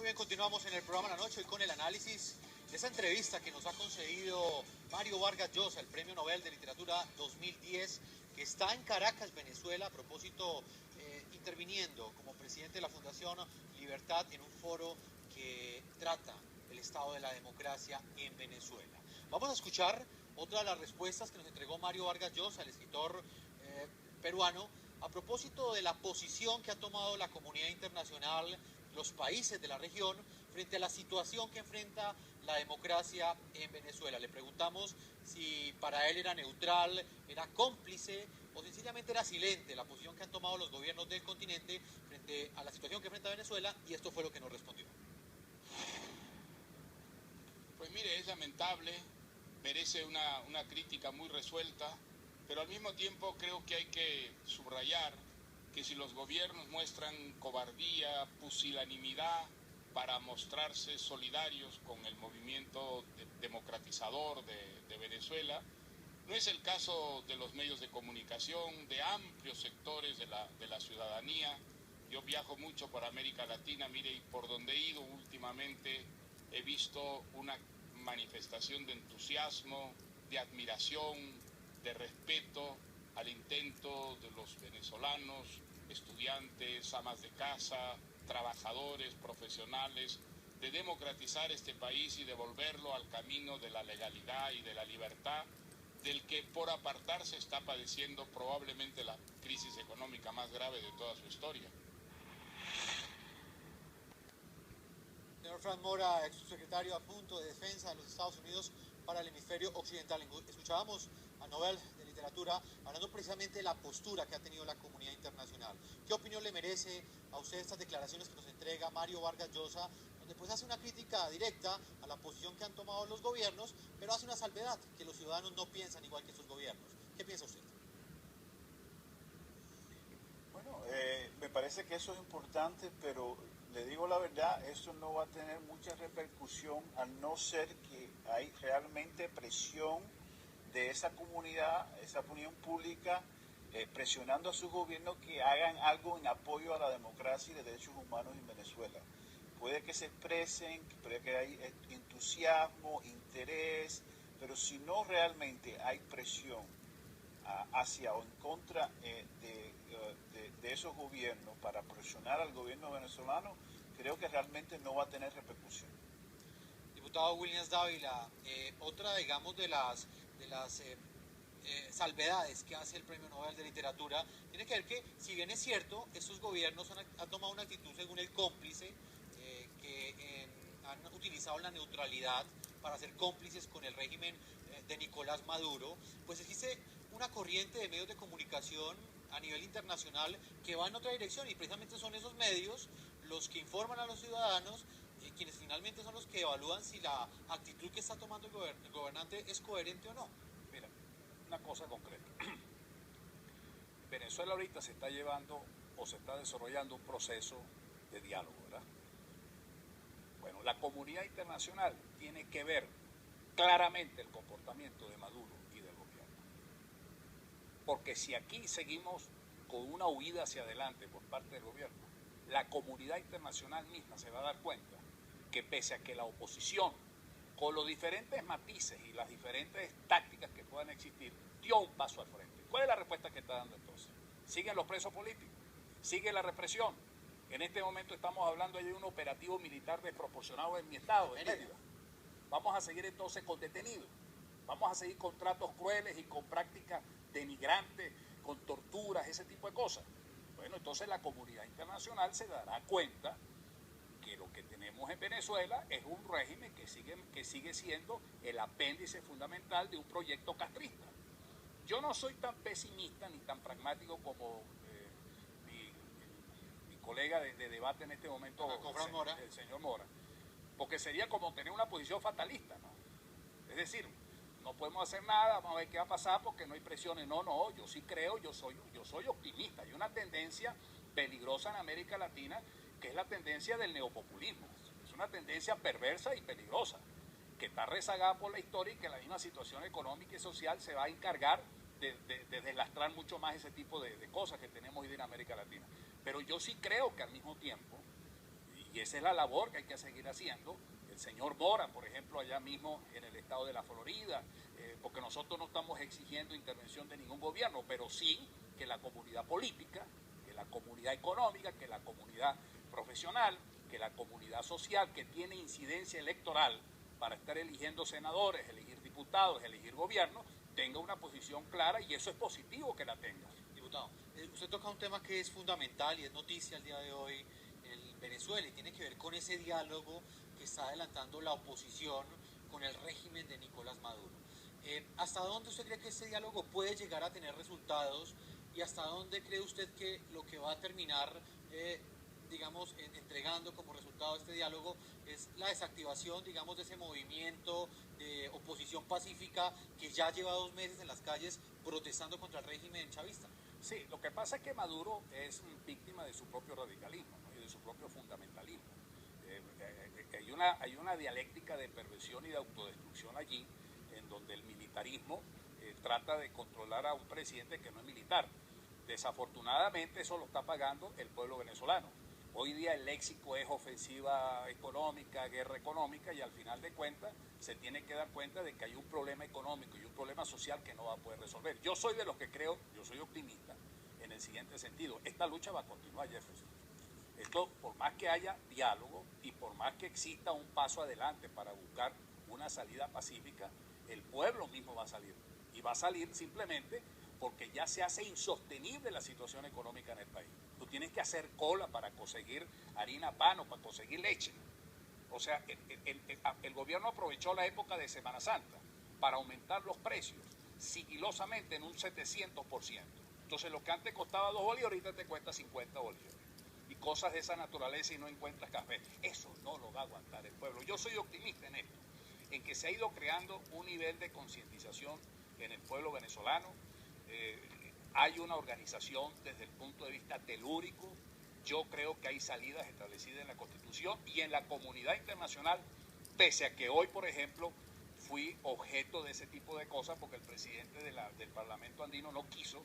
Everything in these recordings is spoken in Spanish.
bien, continuamos en el programa La Noche hoy con el análisis de esa entrevista que nos ha concedido Mario Vargas Llosa, el Premio Nobel de Literatura 2010, que está en Caracas, Venezuela, a propósito, interviniendo como presidente de la Fundación Libertad en un foro que trata el estado de la democracia en Venezuela. Vamos a escuchar otra de las respuestas que nos entregó Mario Vargas Llosa, el escritor peruano, a propósito de la posición que ha tomado la comunidad internacional, los países de la región, frente a la situación que enfrenta la democracia en Venezuela. Le preguntamos si para él era neutral, era cómplice o sencillamente era silente la posición que han tomado los gobiernos del continente frente a la situación que enfrenta Venezuela, y esto fue lo que nos respondió. Pues mire, es lamentable, merece una crítica muy resuelta, pero al mismo tiempo creo que hay que subrayar que si los gobiernos muestran cobardía, pusilanimidad para mostrarse solidarios con el movimiento democratizador de Venezuela, no es el caso de los medios de comunicación, de amplios sectores de la ciudadanía. Yo viajo mucho por América Latina, mire, y por donde he ido últimamente he visto una manifestación de entusiasmo, de admiración, de respeto al intento de los venezolanos, estudiantes, amas de casa, trabajadores, profesionales, de democratizar este país y devolverlo al camino de la legalidad y de la libertad, del que por apartarse está padeciendo probablemente la crisis económica más grave de toda su historia. Señor Fran Mora, ex subsecretario adjunto de Defensa de los Estados Unidos para el hemisferio occidental. Escuchábamos a Nobel de Literatura hablando precisamente de la postura que ha tenido la comunidad internacional. ¿Qué opinión le merece a usted estas declaraciones que nos entrega Mario Vargas Llosa, donde pues hace una crítica directa a la posición que han tomado los gobiernos, pero hace una salvedad, que los ciudadanos no piensan igual que sus gobiernos? ¿Qué piensa usted? Bueno, me parece que eso es importante, pero le digo la verdad, eso no va a tener mucha repercusión al no ser que hay realmente presión de esa comunidad, esa opinión pública, presionando a su gobierno que hagan algo en apoyo a la democracia y de derechos humanos en Venezuela. Puede que se expresen, puede que hay entusiasmo, interés, pero si no realmente hay presión hacia o en contra de esos gobiernos para presionar al gobierno venezolano, creo que realmente no va a tener repercusión. Diputado Williams Dávila, otra, digamos, de las salvedades que hace el Premio Nobel de Literatura tiene que ver que, si bien es cierto, estos gobiernos han tomado una actitud según el cómplice, han utilizado la neutralidad para ser cómplices con el régimen de Nicolás Maduro, pues existe una corriente de medios de comunicación a nivel internacional que va en otra dirección, y precisamente son esos medios los que informan a los ciudadanos, quienes finalmente son los que evalúan si la actitud que está tomando el gobernante es coherente o no. Mira, una cosa concreta. Venezuela ahorita se está llevando o se está desarrollando un proceso de diálogo, ¿verdad? Bueno, la comunidad internacional tiene que ver claramente el comportamiento de Maduro y del gobierno. Porque si aquí seguimos con una huida hacia adelante por parte del gobierno, la comunidad internacional misma se va a dar cuenta que pese a que la oposición, con los diferentes matices y las diferentes tácticas que puedan existir, dio un paso al frente. ¿Cuál es la respuesta que está dando entonces? Siguen los presos políticos, sigue la represión. En este momento estamos hablando de un operativo militar desproporcionado en mi estado, en Mérida. Vamos a seguir entonces con detenidos, vamos a seguir con tratos crueles y con prácticas denigrantes, con torturas, ese tipo de cosas. Bueno, entonces la comunidad internacional se dará cuenta que lo que tenemos en Venezuela es un régimen que sigue siendo el apéndice fundamental de un proyecto castrista. Yo no soy tan pesimista ni tan pragmático como mi colega de debate en este momento, el señor Mora, porque sería como tener una posición fatalista, ¿no? Es decir, no podemos hacer nada, vamos a ver qué va a pasar porque no hay presiones. No, yo sí creo, yo soy optimista. Hay una tendencia peligrosa en América Latina que es la tendencia del neopopulismo. Es una tendencia perversa y peligrosa, que está rezagada por la historia y que la misma situación económica y social se va a encargar de deslastrar mucho más ese tipo de cosas que tenemos hoy en América Latina. Pero yo sí creo que al mismo tiempo, Y esa es la labor que hay que seguir haciendo. El señor Mora, por ejemplo, allá mismo en el estado de la Florida, porque nosotros no estamos exigiendo intervención de ningún gobierno, pero sí que la comunidad política, que la comunidad económica, que la comunidad profesional, que la comunidad social que tiene incidencia electoral para estar eligiendo senadores, elegir diputados, elegir gobierno, tenga una posición clara, y eso es positivo que la tenga. Diputado, usted toca un tema que es fundamental y es noticia el día de hoy en Venezuela, y tiene que ver con ese diálogo que está adelantando la oposición con el régimen de Nicolás Maduro. ¿Hasta dónde usted cree que ese diálogo puede llegar a tener resultados, y hasta dónde cree usted que lo que va a terminar digamos, entregando como resultado de este diálogo es la desactivación, digamos, de ese movimiento de oposición pacífica que ya lleva 2 meses en las calles protestando contra el régimen chavista? Sí, lo que pasa es que Maduro es víctima de su propio radicalismo, ¿no? Y de su propio fundamentalismo. Hay una dialéctica de perversión y de autodestrucción allí, en donde el militarismo trata de controlar a un presidente que no es militar. Desafortunadamente eso lo está pagando el pueblo venezolano. Hoy día el léxico es ofensiva económica, guerra económica, y al final de cuentas se tiene que dar cuenta de que hay un problema económico y un problema social que no va a poder resolver. Yo soy de los que creo, yo soy optimista en el siguiente sentido: esta lucha va a continuar, Jefferson. Esto, por más que haya diálogo y por más que exista un paso adelante para buscar una salida pacífica, el pueblo mismo va a salir. Y va a salir simplemente porque ya se hace insostenible la situación económica en el país. Tú tienes que hacer cola para conseguir harina pan o para conseguir leche. O sea, el gobierno aprovechó la época de Semana Santa para aumentar los precios sigilosamente en un 700%. Entonces lo que antes costaba 2 bolívares, ahorita te cuesta 50 bolívares. Y cosas de esa naturaleza, y no encuentras café. Eso no lo va a aguantar el pueblo. Yo soy optimista en esto, en que se ha ido creando un nivel de concientización en el pueblo venezolano. Hay una organización desde el punto de vista telúrico. Yo creo que hay salidas establecidas en la Constitución y en la comunidad internacional, pese a que hoy, por ejemplo, fui objeto de ese tipo de cosas porque el presidente del Parlamento andino no quiso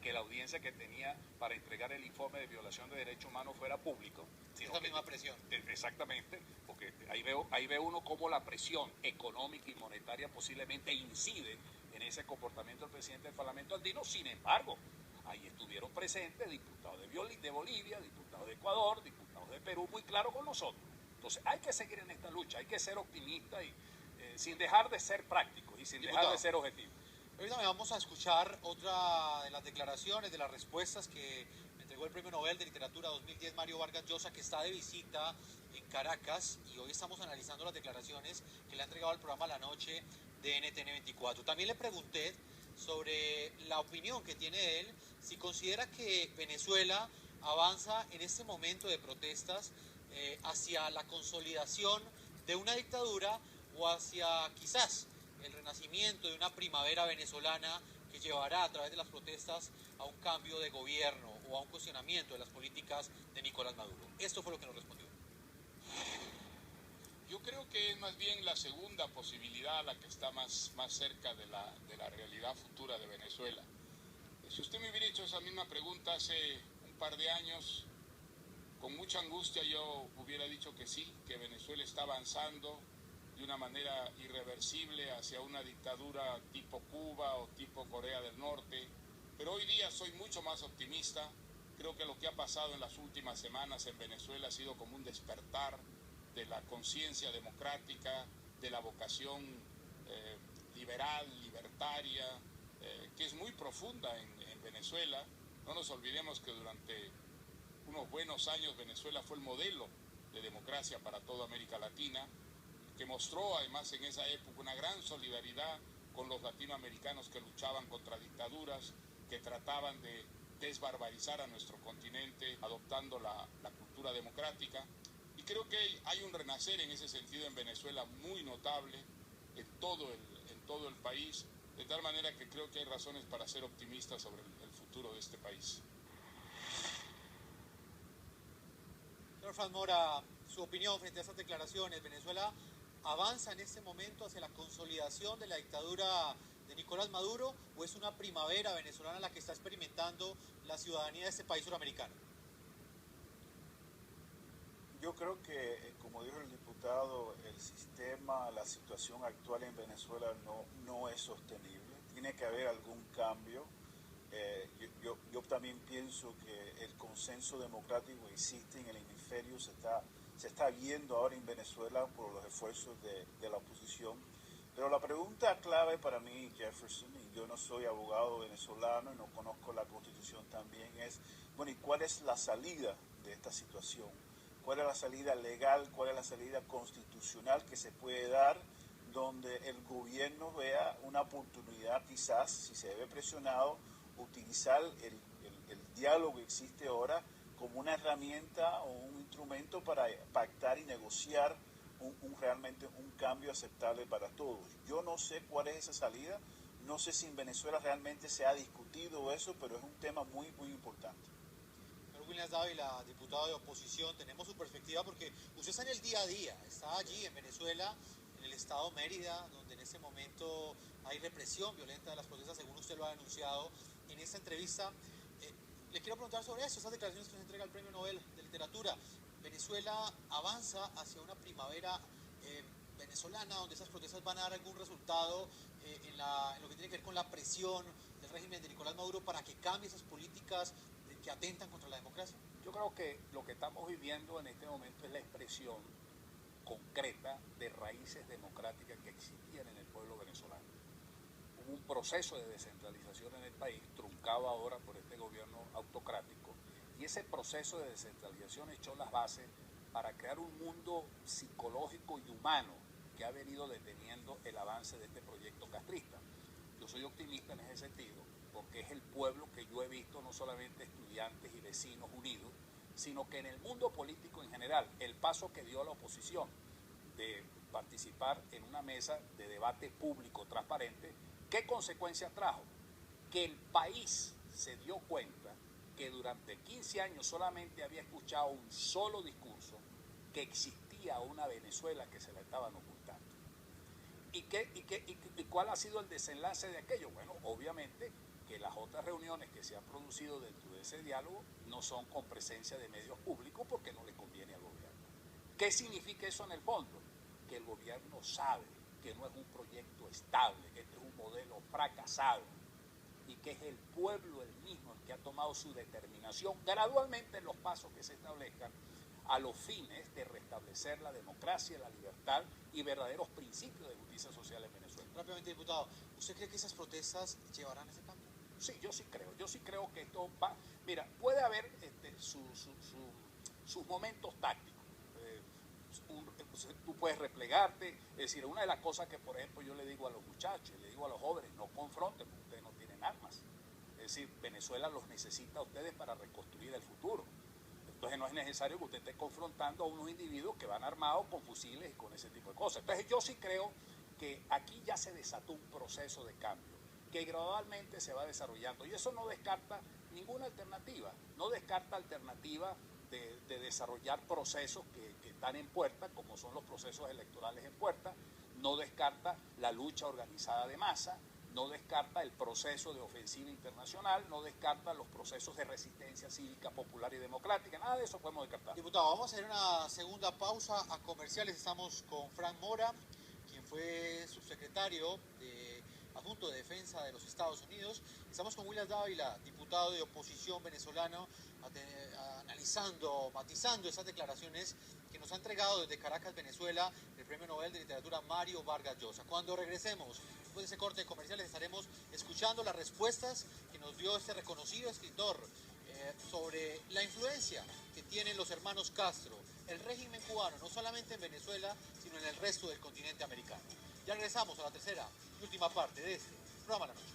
que la audiencia que tenía para entregar el informe de violación de derechos humanos fuera público. Esa misma presión. Exactamente, porque ahí ve uno cómo la presión económica y monetaria posiblemente incide en ese comportamiento del presidente del Parlamento andino. Sin embargo, ahí estuvieron presentes diputados de Bolivia, diputados de Ecuador, diputados de Perú, muy claro con nosotros. Entonces hay que seguir en esta lucha, hay que ser optimistas y sin dejar de ser prácticos y sin dejar de ser objetivos. Ahorita vamos a escuchar otra de las declaraciones, de las respuestas que entregó el Premio Nobel de Literatura 2010 Mario Vargas Llosa, que está de visita en Caracas, y hoy estamos analizando las declaraciones que le ha entregado al programa La Noche de NTN 24. También le pregunté sobre la opinión que tiene él, si considera que Venezuela avanza en este momento de protestas hacia la consolidación de una dictadura o hacia quizás el renacimiento de una primavera venezolana que llevará a través de las protestas a un cambio de gobierno o a un cuestionamiento de las políticas de Nicolás Maduro. Esto fue lo que nos respondió. Yo creo que es más bien la segunda posibilidad la que está más cerca de la realidad futura de Venezuela. Si usted me hubiera hecho esa misma pregunta hace un par de años, con mucha angustia yo hubiera dicho que sí, que Venezuela está avanzando de una manera irreversible hacia una dictadura tipo Cuba o tipo Corea del Norte. Pero hoy día soy mucho más optimista. Creo que lo que ha pasado en las últimas semanas en Venezuela ha sido como un despertar de la conciencia democrática, de la vocación liberal, libertaria, que es muy profunda en Venezuela. No nos olvidemos que durante unos buenos años Venezuela fue el modelo de democracia para toda América Latina, que mostró además en esa época una gran solidaridad con los latinoamericanos que luchaban contra dictaduras, que trataban de desbarbarizar a nuestro continente adoptando la cultura democrática. Y creo que hay un renacer en ese sentido en Venezuela muy notable en todo el país, de tal manera que creo que hay razones para ser optimistas sobre el futuro de este país. Señor Fran Mora, su opinión frente a estas declaraciones. ¿Venezuela avanza en este momento hacia la consolidación de la dictadura de Nicolás Maduro o es una primavera venezolana la que está experimentando la ciudadanía de este país suramericano? Yo creo que, como dijo el diputado, el sistema, la situación actual en Venezuela no es sostenible. Tiene que haber algún cambio. Yo también pienso que el consenso democrático existe en el hemisferio, se está viendo ahora en Venezuela por los esfuerzos de la oposición. Pero la pregunta clave para mí, Jefferson, y yo no soy abogado venezolano y no conozco la Constitución también, es, bueno, ¿y cuál es la salida de esta situación? ¿Cuál es la salida legal? ¿Cuál es la salida constitucional que se puede dar donde el gobierno vea una oportunidad, quizás, si se ve presionado, utilizar el diálogo que existe ahora como una herramienta o un instrumento para pactar y negociar realmente un cambio aceptable para todos? Yo no sé cuál es esa salida, no sé si en Venezuela realmente se ha discutido eso, pero es un tema muy, muy importante. Williams Dávila, diputado de oposición, tenemos su perspectiva porque usted está en el día a día, está allí en Venezuela, en el estado Mérida, donde en este momento hay represión violenta de las protestas, según usted lo ha denunciado en esta entrevista. Le quiero preguntar sobre eso, esas declaraciones que se entrega el Premio Nobel de Literatura. Venezuela avanza hacia una primavera venezolana, donde esas protestas van a dar algún resultado en lo que tiene que ver con la presión del régimen de Nicolás Maduro para que cambie esas políticas que atentan contra la democracia. Yo creo que lo que estamos viviendo en este momento es la expresión concreta de raíces democráticas que existían en el pueblo venezolano. Hubo un proceso de descentralización en el país, truncado ahora por este gobierno autocrático, y ese proceso de descentralización echó las bases para crear un mundo psicológico y humano que ha venido deteniendo el avance de este proyecto castrista. Yo soy optimista en ese sentido, porque es el pueblo que yo he visto, no solamente estudiantes y vecinos unidos, sino que en el mundo político en general, el paso que dio a la oposición de participar en una mesa de debate público transparente, ¿qué consecuencias trajo? Que el país se dio cuenta que durante 15 años solamente había escuchado un solo discurso, que existía una Venezuela que se la estaban ocultando. ¿Y cuál ha sido el desenlace de aquello? Bueno, obviamente que las otras reuniones que se han producido dentro de ese diálogo no son con presencia de medios públicos porque no le conviene al gobierno. ¿Qué significa eso en el fondo? Que el gobierno sabe que no es un proyecto estable, que este es un modelo fracasado y que es el pueblo el mismo el que ha tomado su determinación gradualmente en los pasos que se establezcan a los fines de restablecer la democracia, la libertad y verdaderos principios de justicia social en Venezuela. Rápidamente, diputado, ¿usted cree que esas protestas llevarán a ese cambio? Sí, yo sí creo que esto va. Mira, puede haber sus momentos tácticos. Tú puedes replegarte, es decir, una de las cosas que, por ejemplo, yo le digo a los muchachos, le digo a los jóvenes, no confronten, porque ustedes no tienen armas. Es decir, Venezuela los necesita a ustedes para reconstruir el futuro. Entonces no es necesario que usted esté confrontando a unos individuos que van armados con fusiles y con ese tipo de cosas. Entonces yo sí creo que aquí ya se desató un proceso de cambio que gradualmente se va desarrollando y eso no descarta ninguna alternativa, no descarta alternativa de desarrollar procesos que están en puerta, como son los procesos electorales en puerta, no descarta la lucha organizada de masa, no descarta el proceso de ofensiva internacional, no descarta los procesos de resistencia cívica, popular y democrática, nada de eso podemos descartar. Diputado, vamos a hacer una segunda pausa a comerciales. Estamos con Frank Mora, quien fue subsecretario adjunto de Defensa de los Estados Unidos. Estamos con Williams Dávila, diputado de oposición venezolano, analizando, matizando esas declaraciones que nos ha entregado desde Caracas, Venezuela, el Premio Nobel de Literatura Mario Vargas Llosa. Cuando regresemos, después de ese corte de comerciales, estaremos escuchando las respuestas que nos dio este reconocido escritor sobre la influencia que tienen los hermanos Castro, el régimen cubano, no solamente en Venezuela, sino en el resto del continente americano. Ya regresamos a la tercera y última parte de este programa de la noche.